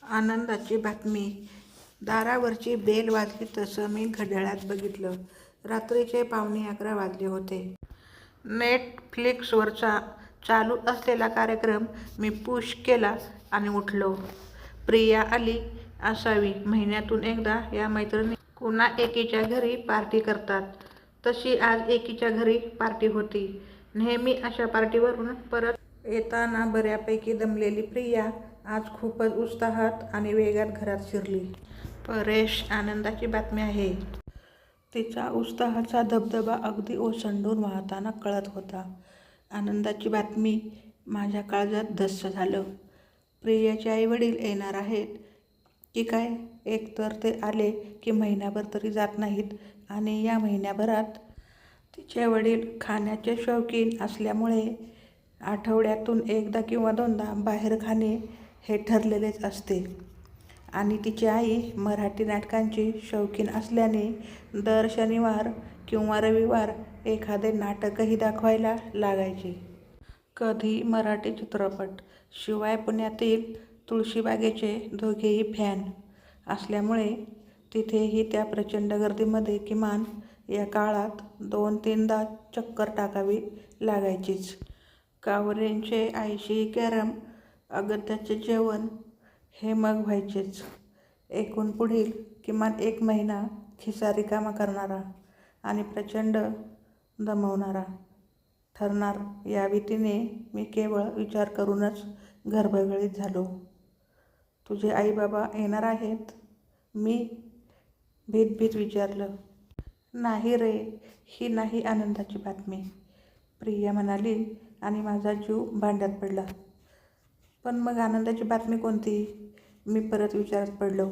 आनंदाची बातमी. दारावरची बेल वाजली तसं मी घड्याळात बघितलं. रात्रीचे 11:15 वाजले होते. नेटफ्लिक्सवरचा चालू असलेला कार्यक्रम मी पुश केला आणि उठलो. प्रिया आली असावी. महिन्यातून एकदा या मैत्रिणी कुणा एकीच्या घरी पार्टी करतात. तशी आज एकीच्या घरी पार्टी होती. नेहमी अशा पार्टीवरून परत येताना बऱ्यापैकी दमलेली प्रिया आज खूपच उत्साहात आणि वेगात घरात शिरली. परेश, आनंदाची बातमी आहे. तिचा उत्साहाचा धबधबा अगदी ओसंडून वाहताना कळत होता. आनंदाची बातमी. माझ्या काळजात धस्स झालं. प्रियाचे आईवडील येणार आहेत की काय? एकतर ते आले की महिनाभर तरी जात नाहीत आणि या महिन्याभरात तिचे वडील खाण्याचे शौकीन असल्यामुळे आठवड्यातून एकदा किंवा दोनदा बाहेर खाणे हे ठरलेलेच असते. आणि तिची आई मराठी नाटकांची शौकीन असल्याने दर शनिवार किंवा रविवार एखादे नाटकही दाखवायला लागायचे. कधी मराठी चित्रपट. शिवाय पुण्यातील तुळशीबागेचे दोघेही फॅन असल्यामुळे तिथेही त्या प्रचंड गर्दीमध्ये किमान या काळात 2-3दा चक्कर टाकावी लागायचीच. कावरेंचे आईशी कॅरम, अगत्याचे जेवण हे मग व्हायचेच. एकूण पुढील किमान 1 महिना खिसा रिकामा करणारा आणि प्रचंड दमवणारा ठरणार या भीतीने मी केवळ विचार करूनच घरभगळीत झालो. तुझे आई बाबा येणार आहेत? मी भीत विचारलं. नाही रे, ही नाही आनंदाची बातमी, प्रिया म्हणाली आणि माझा जीव भांड्यात पडला. पण मग आनंदाची बातमी कोणती? मी परत विचारात पडलो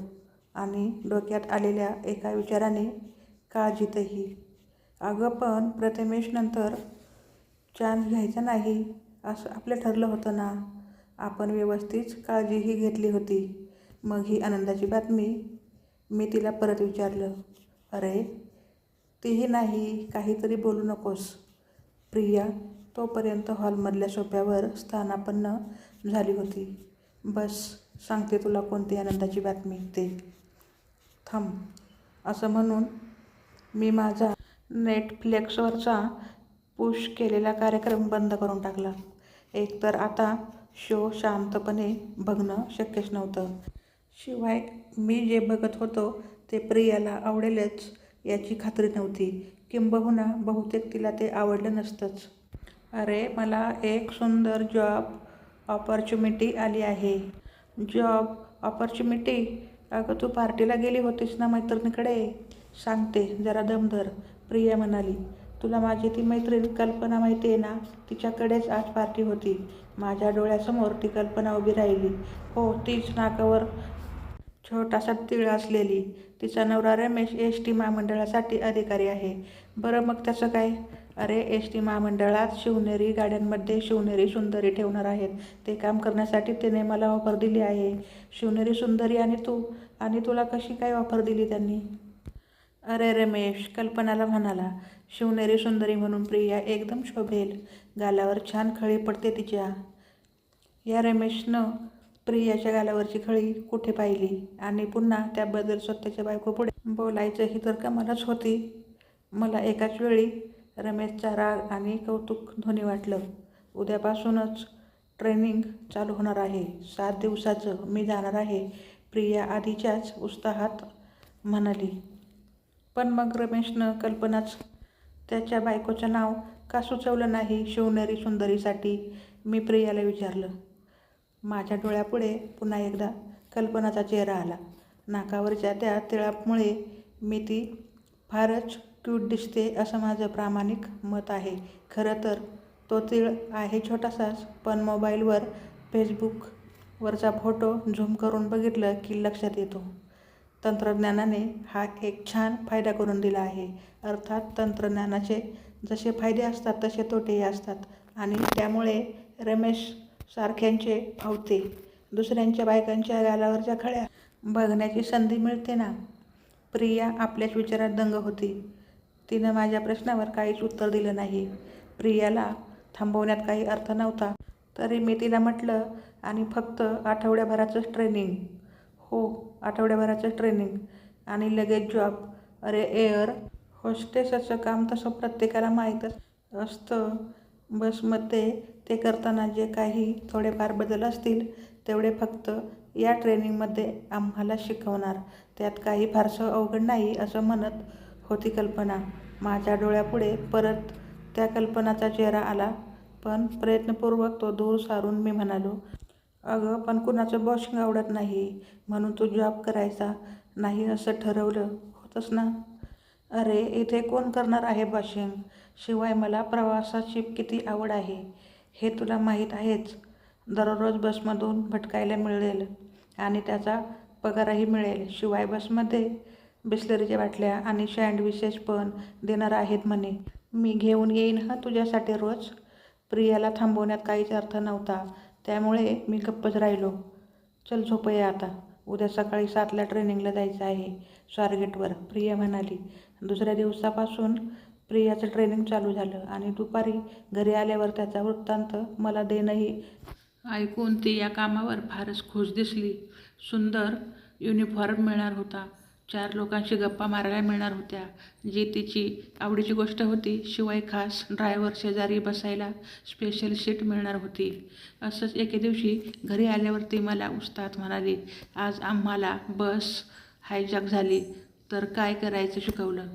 आणि डोक्यात आलेल्या एका विचाराने काळजीतही. अगं पण प्रथमेश नंतर चान्स घ्यायचा नाही असं आपलं ठरलं होतं ना. आपण व्यवस्थित काळजीही घेतली होती. मग ही आनंदाची बातमी? मी तिला परत विचारलं. अरे तीही नाही, काहीतरी बोलू नकोस. प्रिया तोपर्यंत हॉलमधल्या सोफ्यावर स्थानापन्न झाली होती. बस सांगते तुला कोणती आनंदाची बातमी ते. थांब. असं म्हणून मी माझा नेटफ्लिक्सवरचा पुश केलेला कार्यक्रम बंद करून टाकला. एकतर आता शो शांतपणे बघणं शक्यच नव्हतं. शिवाय मी जे बघत होतो ते प्रियाला आवडेलच याची खात्री नव्हती. किंबहुना बहुतेक तिला ते आवडलं नसतंच. अरे मला एक सुंदर जॉब ऑपॉर्च्युनिटी आली आहे. Job opportunity? अगं तू पार्टीला गेली होतीस ना मैत्रिणीकडे? सांगते, जरा दम धर, प्रिया म्हणाली. तुला माझी ती मैत्रीण कल्पना माहिती आहे ना? तिच्याकडेच आज पार्टी होती. माझ्या डोळ्यासमोर ती कल्पना उभी राहिली. हो तीच, नाकावर छोटासा तिळा असलेली. तिचा नवरा रमेश एस.टी. महामंडळासाठी अधिकारी आहे. बरं मग त्याचं काय? अरे एस.टी. महामंडळात शिवनेरी गाड्यांमध्ये शिवनेरी सुंदरी ठेवणार आहेत. ते काम करण्यासाठी त्याने मला ऑफर दिली आहे. शिवनेरी सुंदरी आणि तुला कशी काय ऑफर दिली त्यांनी? अरे रमेश कल्पनाला म्हणाला. शिवनेरी सुंदरी म्हणून प्रिया एकदम शोभेल. गालावर छान खळी पडते तिच्या. या रमेशनं प्रियाच्या गालावरची खळी कुठे पाहिली आणि पुन्हा त्याबद्दल स्वतःच्या बायकोपुढे बोलायचंही तर कमालच होती. मला एकाच वेळी रमेशचा राग आणि कौतुक दोन्ही वाटलं. उद्यापासूनच ट्रेनिंग चालू होणार आहे. 7 दिवसाचं मी जाणार आहे, प्रिया आधीच्याच उत्साहात म्हणाली. पण मग रमेशनं कल्पनाच त्याच्या बायकोचं नाव का सुचवलं नाही शिवनेरी सुंदरीसाठी? मी प्रियाला विचारलं. माझ्या डोळ्यापुढे पुन्हा एकदा कल्पनाचा चेहरा आला. नाकावरच्या त्या तिळामुळे मी ती फारच क्यूट दिसते असं माझं प्रामाणिक मत आहे. खरं तर तो तीळ आहे छोटासाच, पण मोबाईलवर फेसबुकवरचा फोटो झूम करून बघितलं की लक्षात येतो. तंत्रज्ञानाने हा एक छान फायदा करून दिला आहे. अर्थात तंत्रज्ञानाचे जसे फायदे असतात तसे तोटेही असतात आणि त्यामुळे रमेश सारख्यांचे फावते दुसऱ्यांच्या बायकांच्या गालावरच्या खळ्या बघण्याची संधी मिळते ना. प्रिया आपल्याच विचारात दंग होती. तिनं माझ्या प्रश्नावर काहीच उत्तर दिलं नाही. प्रियाला थांबवण्यात काही अर्थ नव्हता. तरी मी तिला म्हटलं, आणि फक्त आठवड्याभराचंच ट्रेनिंग? हो, आठवड्याभराचं ट्रेनिंग आणि लगेच जॉब. अरे एअर होस्टेसचं काम तसं प्रत्येकाला माहीतच असतं. बसमध्ये ते करताना जे काही थोडेफार बदल असतील तेवढे फक्त या ट्रेनिंगमध्ये आम्हाला शिकवणार. त्यात काही फारसं अवघड नाही असं म्हणत होती कल्पना. माझ्या डोळ्यापुढे परत त्या कल्पनाचा चेहरा आला, पण प्रयत्नपूर्वक तो दूर सारून मी म्हणालो, अगं पण कुणाचं बॉसिंग आवडत नाही म्हणून तू जॉब करायचा नाही असं ठरवलं होतंस ना? अरे इथे कोण करणार आहे बॉसिंग? शिवाय मला प्रवासाची किती आवड आहे हे तुला माहीत आहेच. दररोज बसमधून भटकायला मिळेल आणि त्याचा पगारही मिळेल. शिवाय बसमध्ये बिस्लरीच्या बाटल्या आणि सँडविचेस पण देणार आहेत म्हणे. मी घेऊन येईन हं तुझ्यासाठी रोज. प्रियाला थांबवण्यात काहीच अर्थ नव्हता, त्यामुळे मी गप्पच राहिलो. चल झोपूया आता. उद्या सकाळी 7ला ट्रेनिंगला जायचं आहे स्वारगेटवर, प्रिया म्हणाली. दुसऱ्या दिवसापासून प्रियाचं ट्रेनिंग चालू झालं आणि दुपारी घरी आल्यावर त्याचा वृत्तांत मला देणंही ऐकून ती या कामावर फारच खुश दिसली. सुंदर युनिफॉर्म मिळणार होता, 4 लोकांशी गप्पा मारायला मिळणार होत्या, जी तिची आवडीची गोष्ट होती. शिवाय खास ड्रायव्हर शेजारी बसायला स्पेशल सीट मिळणार होती. असंच एके दिवशी घरी आल्यावर ती मला उत्साहात म्हणाली, आज आम्हाला बस हायजॅक झाली तर काय करायचं शिकवलं.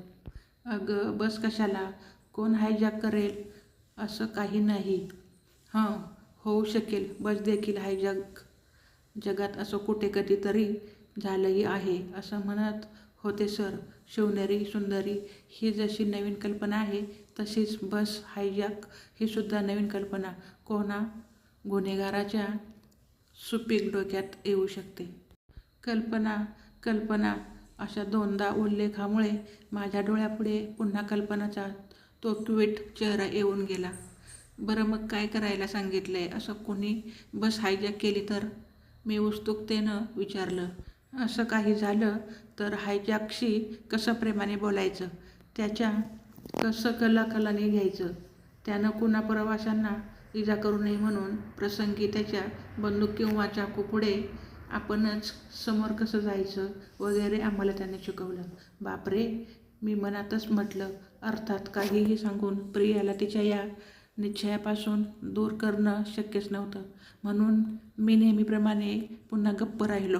अगं बस कशाला? कोण हायजॅक करेल? असं काही नाही. हं, होऊ शकेल. बस देखील हायजॅक. जगात असं कुठे कधीतरी झालंही आहे असं म्हणत होते सर. शिवनेरी सुंदरी ही जशी नवीन कल्पना आहे तशीच बस हायजॅक ही सुद्धा नवीन कल्पना कोणा गुन्हेगाराच्या सुपीक डोक्यात येऊ शकते. कल्पना कल्पना अशा 2दा उल्लेखामुळे माझ्या डोळ्यापुढे पुन्हा कल्पनाचा तो क्यूट चेहरा येऊन गेला. बरं मग काय करायला सांगितलंय? असं कोणी बस हायजॅक केली तर? मी उत्सुकतेनं विचारलं. असं काही झालं तर हायजॅकशी कसं प्रेमाने बोलायचं, त्याच्या कसं कलाकलाने घ्यायचं, त्यानं कुणा प्रवाशांना इजा करू नये म्हणून प्रसंगी त्याच्या बंदूक किंवा चाकूपुढे आपणच समोर कसं जायचं वगैरे आम्हाला त्याने शिकवलं. बापरे, मी मनातच म्हटलं. अर्थात काहीही सांगून प्रियाला तिच्या या निश्चयापासून दूर करणं शक्यच नव्हतं, म्हणून मी नेहमीप्रमाणे पुन्हा गप्प राहिलो.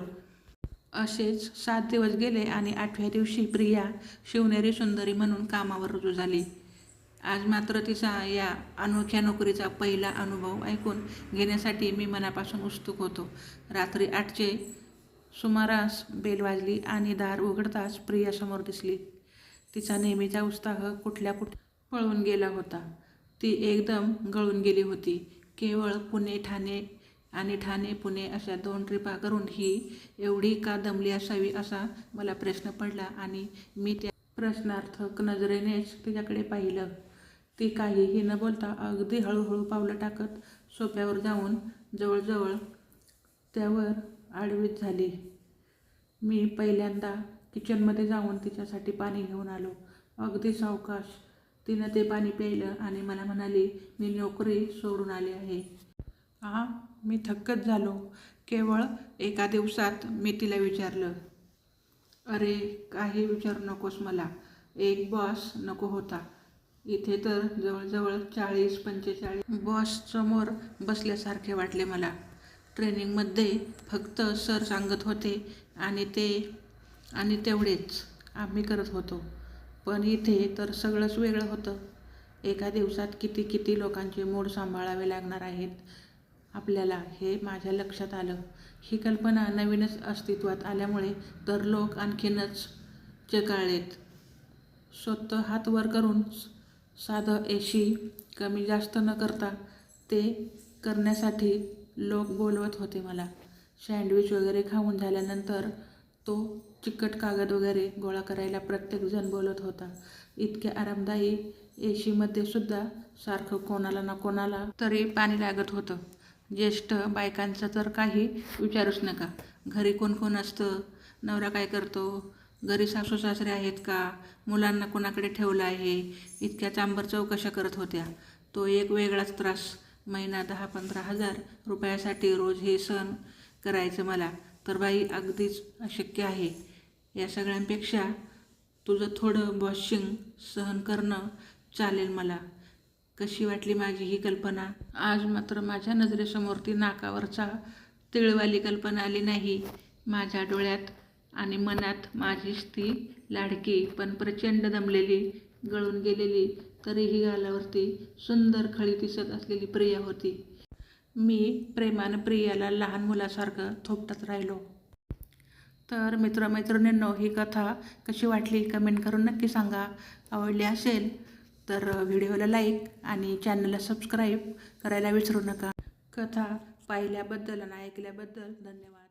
असेच 7 दिवस गेले आणि 8व्या दिवशी प्रिया शिवनेरी सुंदरी म्हणून कामावर रुजू झाली. आज मात्र तिचा या अनोख्या नोकरीचा पहिला अनुभव ऐकून घेण्यासाठी मी मनापासून उत्सुक होतो. रात्री 8चे सुमारास बेल वाजली आणि दार उघडताच प्रिया समोर दिसली. तिचा नेहमीचा उत्साह कुठल्या कुठे पळून गेला होता. ती एकदम गळून गेली होती. केवळ पुणे ठाणे आणि ठाणे पुणे अशा 2 ट्रिपा करून ही एवढी का दमली असावी असा मला प्रश्न पडला आणि मी त्या प्रश्नार्थक नजरेनेच तिच्याकडे पाहिलं. ती काहीही न बोलता अगदी हळूहळू पावलं टाकत सोफ्यावर जाऊन जवळजवळ त्यावर आडवीच झाली. मी पहिल्यांदा किचनमध्ये जाऊन तिच्यासाठी पाणी घेऊन आलो. अगदी सावकाश तिनं ते पाणी प्यायलं आणि मला म्हणाली, मी नोकरी सोडून आले आहे. मी थक्कच झालो. केवळ एका दिवसात मी तिला विचारलं. अरे काही विचारू नकोस मला. एक बॉस नको होता. इथे तर जवळजवळ 40-45 बॉस समोर बसल्यासारखे वाटले मला. ट्रेनिंगमध्ये फक्त सर सांगत होते आणि तेवढेच आम्ही करत होतो. पण इथे तर सगळंच वेगळं होतं. एका दिवसात किती किती लोकांचे मूड सांभाळावे लागणार आहेत आपल्याला हे माझ्या लक्षात आलं. ही कल्पना नवीनच अस्तित्वात आल्यामुळे तर लोक आणखीनच चेकाळलेत. स्वतः हात वर करून साधं एसी कमी जास्त न करता ते करण्यासाठी लोक बोलवत होते मला. सँडविच वगैरे खाऊन झाल्यानंतर तो चिकट कागद वगैरे गोळा करायला प्रत्येकजण बोलत होता. इतक्या आरामदायी एसीमध्ये सुद्धा सारखं कोणाला ना कोणाला तरी पाणी लागत होतं. ज्येष्ठ बायकांचं तर काही विचारूच नका. घरी कोण कोण असतं, नवरा काय करतो, घरी सासू सासरे आहेत का, मुलांना कोणाकडे ठेवलं आहे, इतक्या चांबर चौकशा करत होत्या. तो एक वेगळाच त्रास. महिना 10-15 हजार रुपयासाठी रोज हे सहन करायचं मला. तर बाई अगदीच अशक्य आहे. या सगळ्यांपेक्षा तुझं थोडं वॉशिंग सहन करणं चालेल मला. कशी वाटली माझी ही कल्पना? आज मात्र माझ्या नजरेसमोर ती नाकावरचा तिळवाली कल्पना आली नाही. माझ्या डोळ्यात आणि मनात माझीच ती लाडकी पण प्रचंड दमलेली, गळून गेलेली, तरीही गालावरती सुंदर खळी दिसत असलेली प्रिया होती. मी प्रेमानं प्रियाला लहान मुलासारखं थोपटत राहिलो. तर मित्रमैत्रिणींनो, ही कथा कशी वाटली कमेंट करून नक्की सांगा. आवडली असेल तर व्हिडिओला लाईक आणि चॅनलला सबस्क्राईब करायला विसरू नका. कथा पाहिल्याबद्दल आणि ऐकल्याबद्दल धन्यवाद.